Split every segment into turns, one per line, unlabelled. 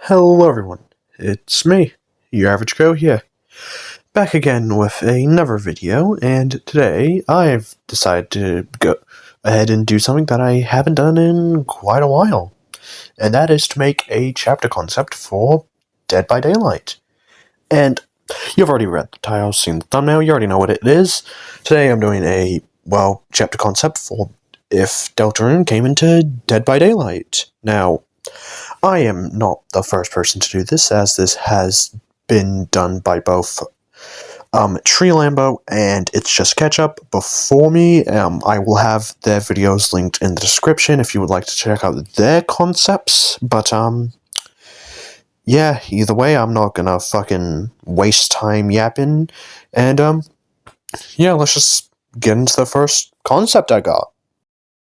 Hello everyone, it's me, your average Joe here, back again with another video, and today I've decided to go ahead and do something that I haven't done in quite a while, and that is to make a chapter concept for Dead by Daylight. And you've already read the title, seen the thumbnail, you already know what it is. Today I'm doing a, chapter concept for if Deltarune came into Dead by Daylight. Now, I am not the first person to do this, as this has been done by both Treelambo and ItsJustKetchups before me. I will have their videos linked in the description if you would like to check out their concepts. But, yeah, either way, I'm not gonna fucking waste time yapping. And, yeah, let's just get into the first concept I got.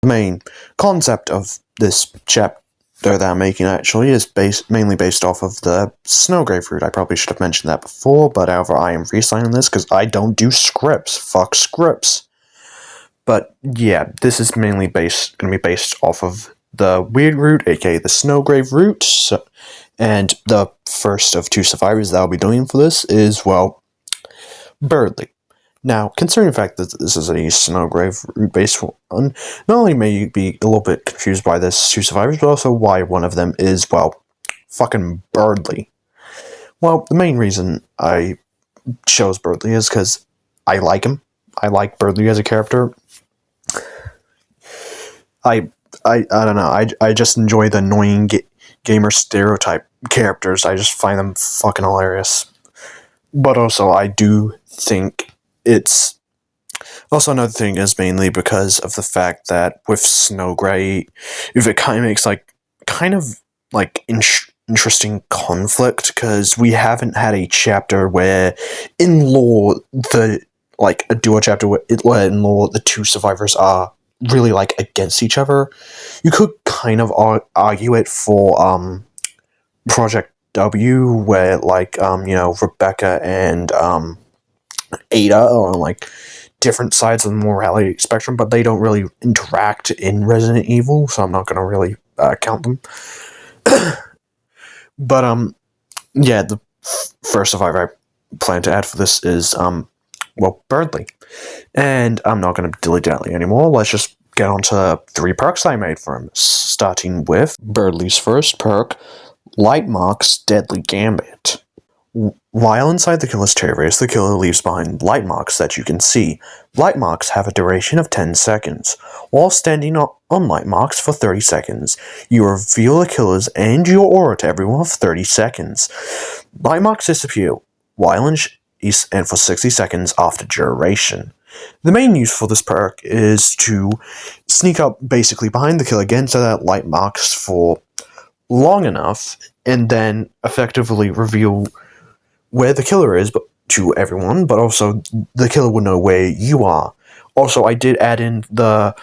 The main concept of this chapter that I'm making actually is mainly based off of the Snowgrave route. I probably should have mentioned that before, but however, I am freestyling this because I don't do scripts. Fuck scripts. But yeah, this is mainly going to be based off of the weird route, aka the Snowgrave route. And the first of two survivors that I'll be doing for this is, Birdly. Now, considering the fact that this is a Snowgrave route-based one, not only may you be a little bit confused by this two survivors, but also why one of them is, fucking Birdly. Well, the main reason I chose Birdly is because I like him. I like Birdly as a character. I don't know, I just enjoy the annoying gamer stereotype characters. I just find them fucking hilarious. But also, I do think it's also another thing is mainly because of the fact that with Snowgrave, if it kind of makes interesting conflict, because we haven't had a chapter where in lore a duo chapter where in lore the two survivors are really against each other. You could kind of argue it for Project W, where Rebecca and Ada are on different sides of the morality spectrum, but they don't really interact in Resident Evil, so I'm not gonna really count them. But yeah, the first survivor I plan to add for this is Birdly, and I'm not gonna dilly-dally anymore. Let's just get on to 3 perks I made for him, starting with Birdly's first perk, Lightmark's Deadly Gambit. While inside the killer's terrace, the killer leaves behind light marks that you can see. Light marks have a duration of 10 seconds. While standing on light marks for 30 seconds, you reveal the killer's and your aura to everyone for 30 seconds. Light marks disappear while in chase and for 60 seconds after duration. The main use for this perk is to sneak up basically behind the killer, get into that light marks for long enough, and then effectively reveal where the killer is to everyone, but also the killer will know where you are. Also, I did add in the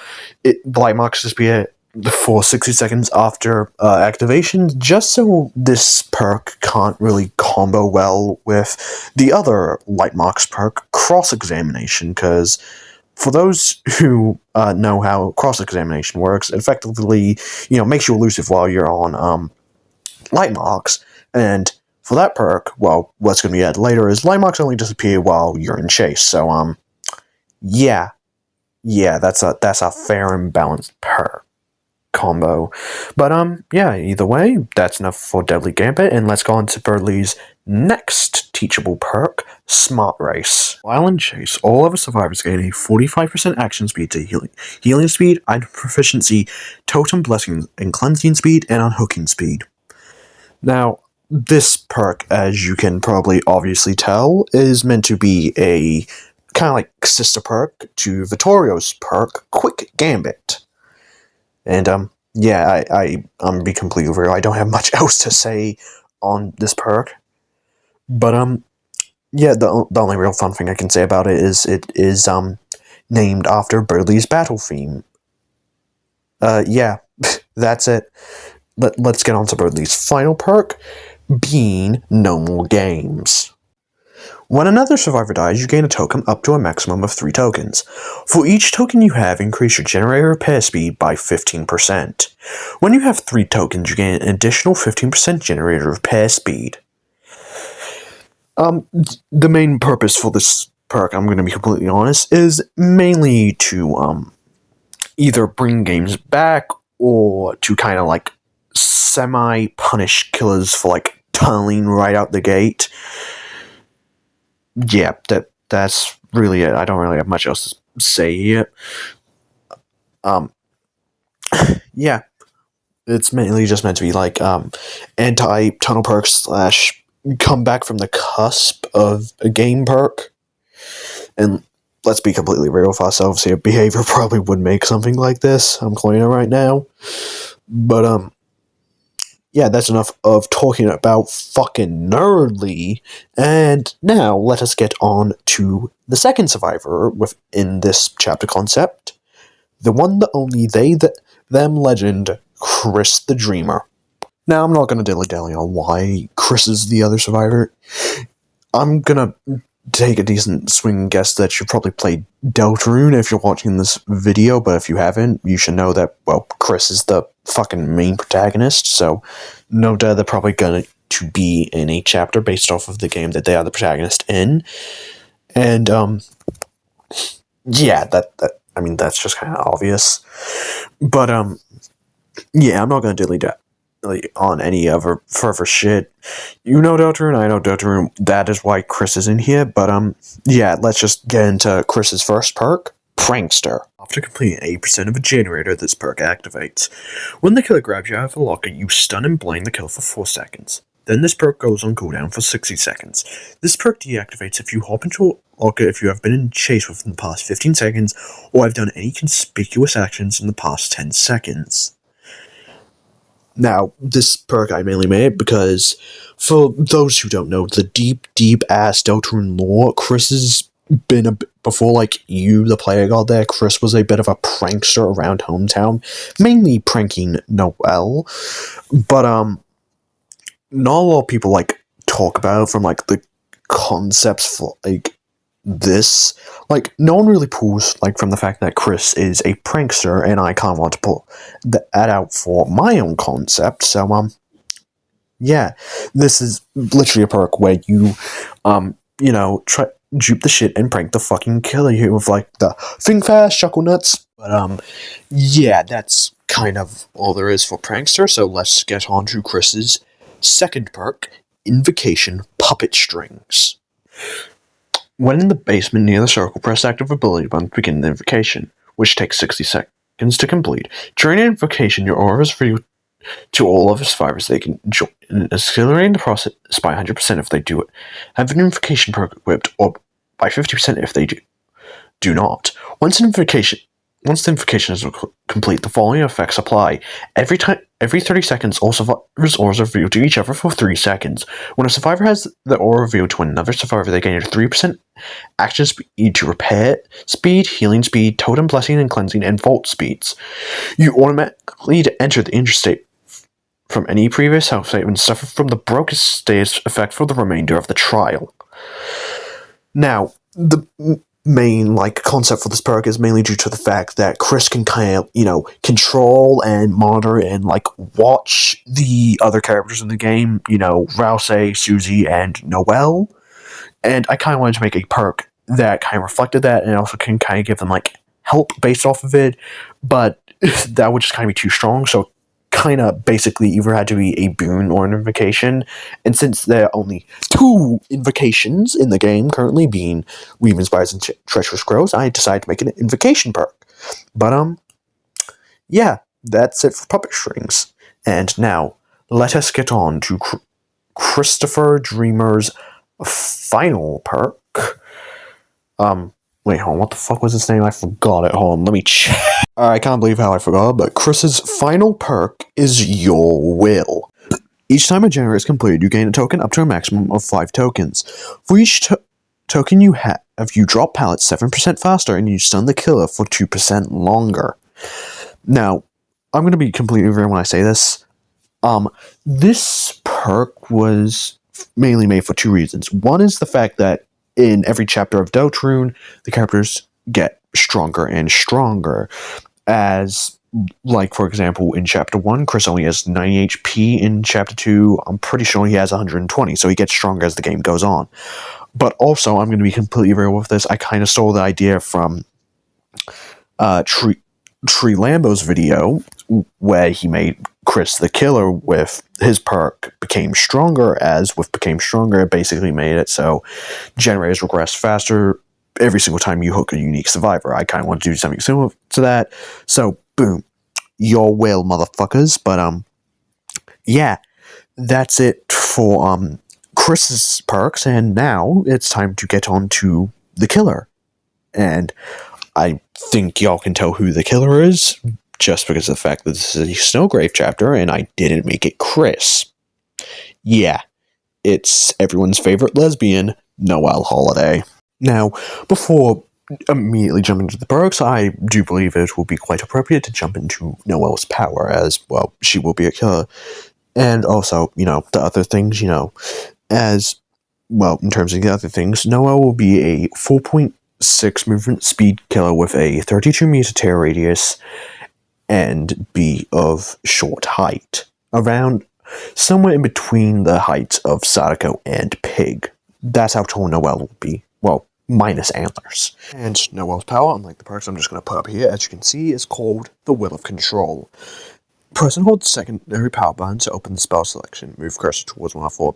light marks disappear for 60 seconds after activation, just so this perk can't really combo well with the other light marks perk, cross-examination, because for those who know how cross-examination works, it effectively, makes you elusive while you're on light marks, and for that perk, what's going to be added later is light marks only disappear while you're in chase. So, yeah, that's a fair and balanced perk combo. But, yeah, either way, that's enough for Deadly Gambit, and let's go on to Birdly's next teachable perk, Smart Race. While in chase, all other survivors gain a 45% action speed to healing speed, item proficiency, totem blessing and cleansing speed, and unhooking speed. Now, this perk, as you can probably obviously tell, is meant to be a kind of sister perk to Vittorio's perk, Quick Gambit. And, yeah, I'm gonna be completely real, I don't have much else to say on this perk. But, yeah, the only real fun thing I can say about it is named after Birdly's battle theme. Yeah, that's it. Let's get on to Birdly's final perk, being No More Games. When another survivor dies, you gain a token up to a maximum of 3 tokens. For each token you have, increase your generator repair speed by 15%. When you have 3 tokens, you gain an additional 15% generator repair speed. The main purpose for this perk, I'm going to be completely honest, is mainly to either bring games back or to kind of like semi-punish killers for like tunneling right out the gate. Yeah, that's really it. I don't really have much else to say here. Yeah, it's mainly just meant to be like anti-tunnel perk / come back from the cusp of a game perk. And let's be completely real with ourselves here, behavior probably would make something like this. I'm calling it right now. But yeah, that's enough of talking about fucking Nerdly. And now let us get on to the second survivor within this chapter concept. The one, the only, they, them legend, Chris the Dreamer. Now, I'm not going to dilly-dally on why Chris is the other survivor. I'm going to take a decent swing guess that you probably played Deltarune if you're watching this video, but if you haven't, you should know that, well, Chris is the fucking main protagonist, so no doubt they're probably going to be in a chapter based off of the game that they are the protagonist in. And, yeah, I mean, that's just kind of obvious. But, yeah, I'm not going to dilly-dally on any other further shit. You know Deltarune, I know Deltarune, that is why Chris is in here, but yeah, let's just get into Chris's first perk, Prankster. After completing 80% of a generator, this perk activates. When the killer grabs you out of the locker, you stun and blind the killer for 4 seconds. Then this perk goes on cooldown for 60 seconds. This perk deactivates if you hop into a locker if you have been in chase within the past 15 seconds, or have done any conspicuous actions in the past 10 seconds. Now, this perk I mainly made because, for those who don't know, the deep-ass Deltarune lore, Chris has been before, like, you, the player god there, Chris was a bit of a prankster around hometown, mainly pranking Noelle, but, not a lot of people, like, talk about it from, like, the concepts for, like, this. Like, no one really pulls, like, from the fact that Chris is a prankster, and I kind of want to pull that out for my own concept, so, yeah, this is literally a perk where you, you know, try dupe the shit and prank the fucking killer here with, like, the think fast, chuckle nuts, but, yeah, that's kind of all there is for prankster, so let's get on to Chris's second perk, Invocation Puppet Strings. When in the basement near the circle, press active ability button to begin the invocation, which takes 60 seconds to complete. During an invocation, your aura is free to all of the survivors. They can join, accelerating the process by 100% if they do it. Have an invocation perk equipped, or by 50% if they do not. Once the invocation is complete, the following effects apply. Every 30 seconds, all survivors' auras are revealed to each other for 3 seconds. When a survivor has the aura revealed to another survivor, they gain a 3% action speed to repair speed, healing speed, totem blessing and cleansing, and vault speeds. You automatically enter the interstate from any previous health state and suffer from the broken state's effect for the remainder of the trial. Now, the main, like, concept for this perk is mainly due to the fact that Chris can kind of, you know, control and monitor and, like, watch the other characters in the game, you know, Rouse, Susie, and Noelle. And I kind of wanted to make a perk that kind of reflected that and also can kind of give them, like, help based off of it, but that would just kind of be too strong, so kind of basically either had to be a boon or an invocation, and since there are only 2 invocations in the game currently, being Weaving Spires and Treacherous Crows, I decided to make an invocation perk. But, yeah, that's it for Puppet Strings. And now, let us get on to Christopher Dreamer's final perk. Wait, hold on, what the fuck was his name? I forgot it. Hold on, let me check. I can't believe how I forgot, but Chris's final perk is Your Will. Each time a generator is completed, you gain a token up to a maximum of 5 tokens. For each token you have, you drop pallets 7% faster, and you stun the killer for 2% longer. Now, I'm going to be completely real when I say this. This perk was mainly made for 2 reasons. One is the fact that in every chapter of Deltarune, the characters get stronger and stronger. As, like, for example, in Chapter 1, Chris only has 90 HP. In Chapter 2, I'm pretty sure he has 120, so he gets stronger as the game goes on. But also, I'm going to be completely real with this, I kind of stole the idea from Treelambo's video, where he made Chris the Killer with his perk Became Stronger, as with Became Stronger, it basically made it so generators regress faster every single time you hook a unique survivor. I kind of want to do something similar to that, so boom, your will, motherfuckers. But yeah, that's it for Chris's perks, and now it's time to get on to the killer. And I think y'all can tell who the killer is, just because of the fact that this is a Snowgrave chapter, and I didn't make it Chris. Yeah, it's everyone's favorite lesbian, Noelle Holiday. Now, before immediately jumping into the perks, I do believe it will be quite appropriate to jump into Noelle's power, as, well, she will be a killer. And also, the other things, as, well, in terms of the other things, Noelle will be a 4.6 movement speed killer with a 32 meter tear radius and be of short height, around somewhere in between the heights of Sadako and Pig. That's how tall Noelle will be. Well, minus antlers. And Noelle's power, unlike the perks I'm just going to put up here, as you can see, is called the Will of Control. Person holds secondary power button to open the spell selection. Move cursor towards one of four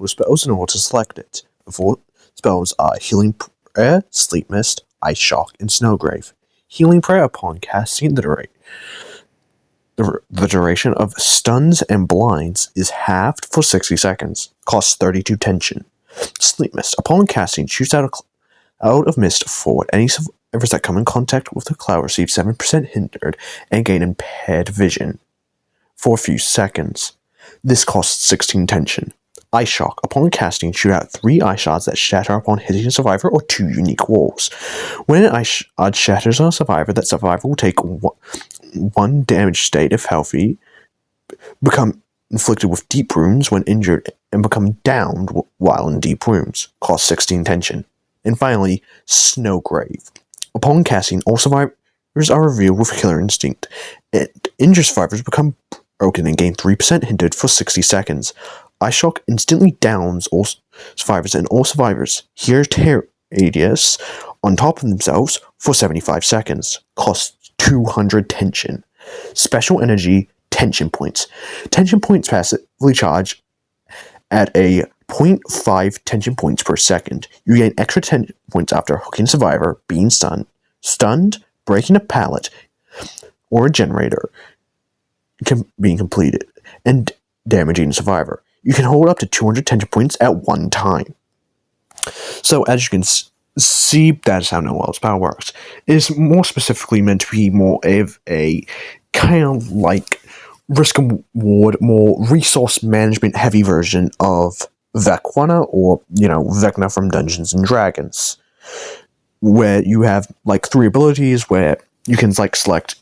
spells in order to select it. The four spells are Healing Prayer, Sleep Mist, Ice Shock, and Snowgrave. Healing Prayer, upon casting the duration of stuns and blinds is halved for 60 seconds. Costs 32 tension. Sleep Mist, upon casting, shoots out of mist forward. Any survivors that come in contact with the cloud receive 7% hindered and gain impaired vision for a few seconds. This costs 16 tension. Ice Shock, upon casting, shoot out 3 ice shards that shatter upon hitting a survivor or 2 unique walls. When an ice shard shatters on a survivor, that survivor will take 1 damage state if healthy, become inflicted with deep wounds when injured, and become downed while in deep wounds. Cost 16 tension. And finally, Snowgrave. Upon casting, all survivors are revealed with Killer Instinct, and injured survivors become broken and gain 3% hindered for 60 seconds. Ice Shock instantly downs all survivors, and all survivors hear tear radius on top of themselves for 75 seconds. Costs 200 tension. Special energy, tension points. Tension points passively charge at a 0.5 tension points per second. You gain extra tension points after hooking a survivor, being stunned, breaking a pallet, or a generator being completed, and damaging a survivor. You can hold up to 200 tension points at one time. So, as you can see, that is how Noelle's power works. It is more specifically meant to be more of a kind of like risk and reward, more resource management heavy version of Vecna, or, Vecna from Dungeons and Dragons, where you have like 3 abilities where you can like select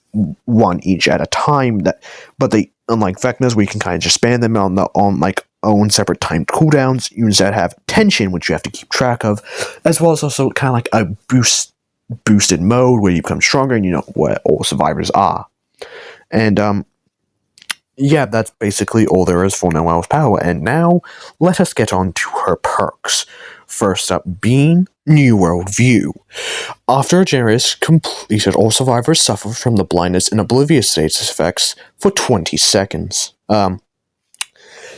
one each at a time, but they, unlike Vecna's, where you can kind of just span them on like own separate timed cooldowns, you instead have tension, which you have to keep track of, as well as also kind of like a boosted mode where you become stronger and you know where all survivors are. And yeah, that's basically all there is for Noelle's power. And now let us get on to her perks. First up being New World View. After a generator is completed, all survivors suffer from the blindness and oblivious status effects for 20 seconds.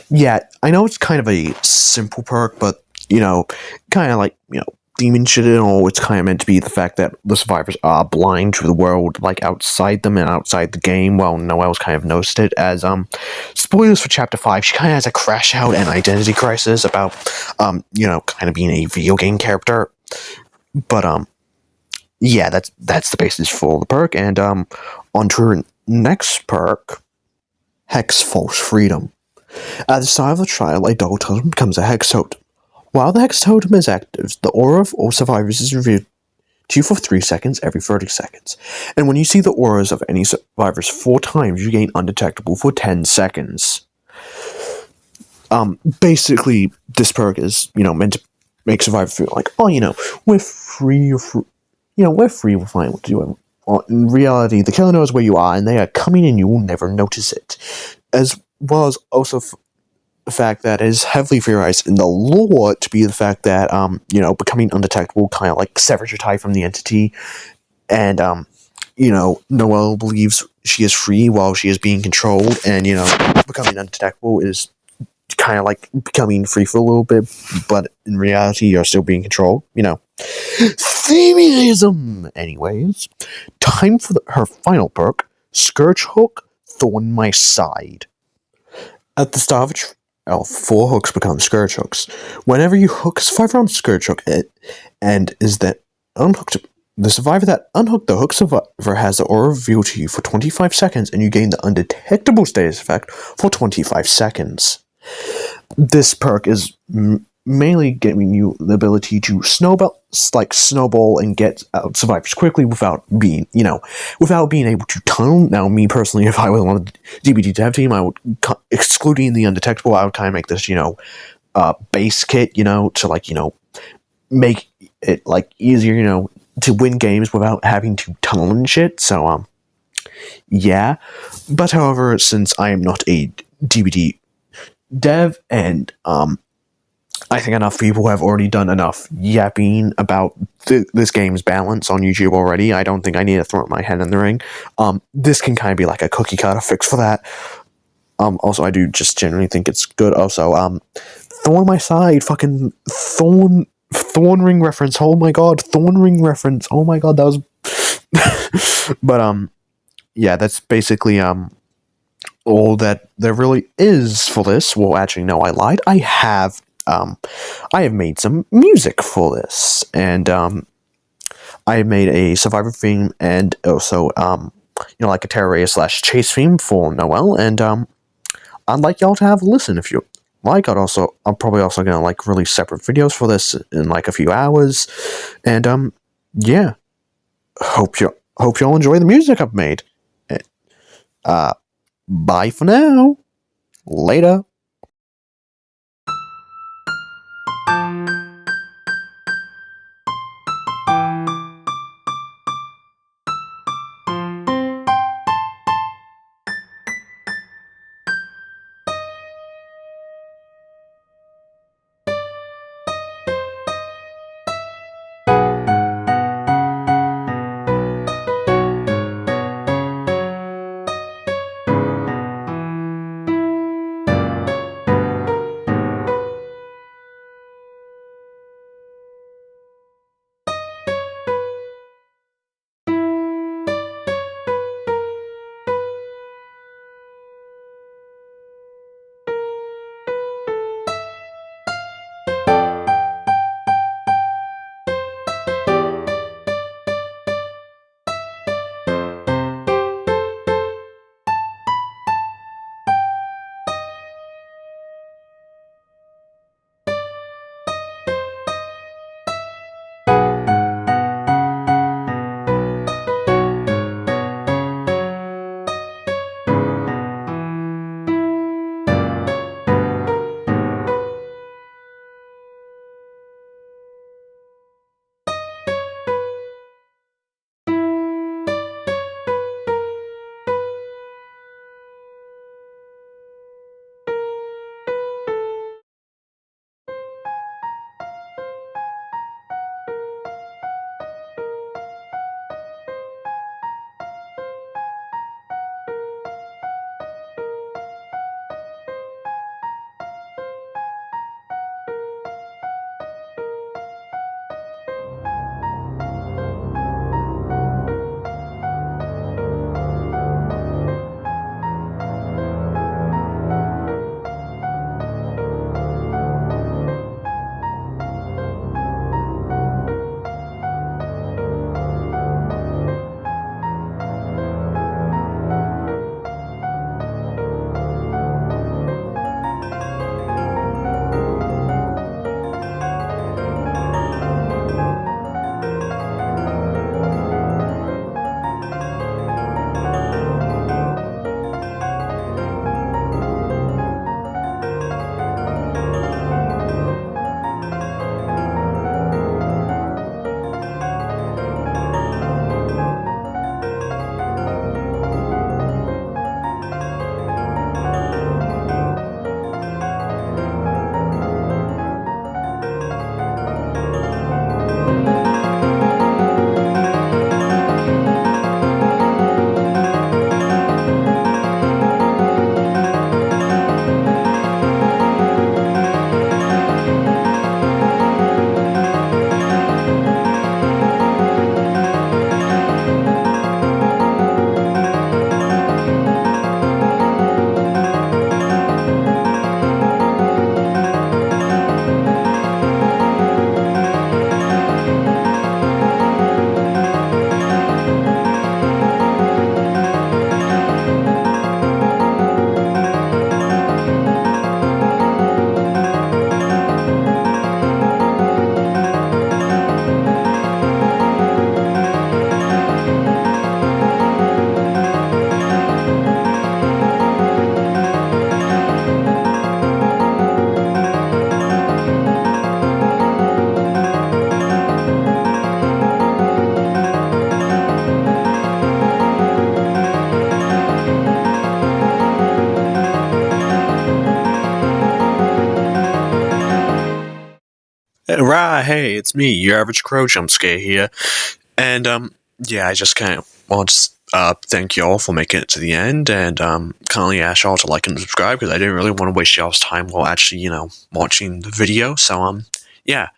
Yeah, I know it's kind of a simple perk, but, kind of like, demon shit and all, it's kind of meant to be the fact that the survivors are blind to the world, like, outside them and outside the game. Well, Noelle's kind of noticed it as, spoilers for Chapter 5, she kind of has a crash out and identity crisis about, kind of being a video game character. But, yeah, that's the basis for the perk, and, on to her next perk, Hex False Freedom. At the start of the trial, a dog totem becomes a Hex Totem. While the Hex Totem is active, the aura of all survivors is revealed to you for 3 seconds every 30 seconds. And when you see the auras of any survivors 4 times, you gain undetectable for 10 seconds. Basically, this perk is, meant to make Survivor feel like, oh, we're free, we're free, we're fine, we'll do it. Well, in reality, the killer knows where you are, and they are coming and you will never notice it. As well as also the fact that it is heavily theorized in the lore to be the fact that, becoming undetectable kind of like severs your tie from the entity, and, Noelle believes she is free while she is being controlled, and, becoming undetectable is kind of like becoming free for a little bit, but in reality, you're still being controlled, Themiism! Anyways, time for her final perk, Scourge Hook, Thorn My Side. At the start of a 4 hooks become Scourge Hooks. Whenever you hook a survivor on Scourge Hook, the survivor that unhooked the hook survivor has the aura revealed to you for 25 seconds, and you gain the undetectable status effect for 25 seconds. This perk is mainly giving you the ability to snowball and get out survivors quickly without being able to tunnel. Now, me personally, if I was on a DBD dev team, I would, excluding the undetectable, I would kind of make this, base kit, to make it easier, to win games without having to tunnel and shit. So, yeah. But however, since I am not a DBD dev, and I think enough people have already done enough yapping about this game's balance on YouTube already. I don't think I need to throw my head in the ring. This can kind of be like a cookie cutter fix for that. Also, I do just generally think it's good. Also, Thorn My Side, fucking Thorn Ring reference. Oh my god, Thorn Ring reference. Oh my god, that was. But yeah, that's basically all that there really is for this. Well, actually, no, I lied. I have made some music for this, and I made a Survivor theme and also like a Terraria / Chase theme for Noelle, and I'd like y'all to have a listen if you like. I'm probably also gonna release separate videos for this in a few hours, and yeah, hope y'all enjoy the music I've made. Bye for now. Later. Right, hey, it's me, your average crow jump scare here. And, yeah, I just kind of want to thank y'all for making it to the end, and, kindly ask y'all to like and subscribe, because I didn't really want to waste y'all's time while actually, watching the video, so, yeah,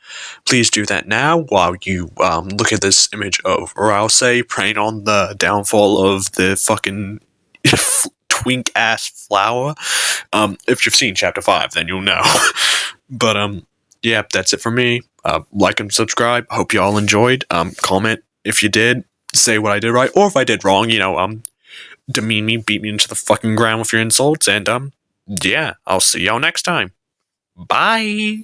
please do that now while you, look at this image of Rousey praying on the downfall of the fucking twink-ass flower. If you've seen Chapter 5, then you'll know. But, yeah, that's it for me. Like and subscribe. Hope you all enjoyed. Comment if you did. Say what I did right, or if I did wrong, demean me, beat me into the fucking ground with your insults, and, yeah, I'll see y'all next time. Bye!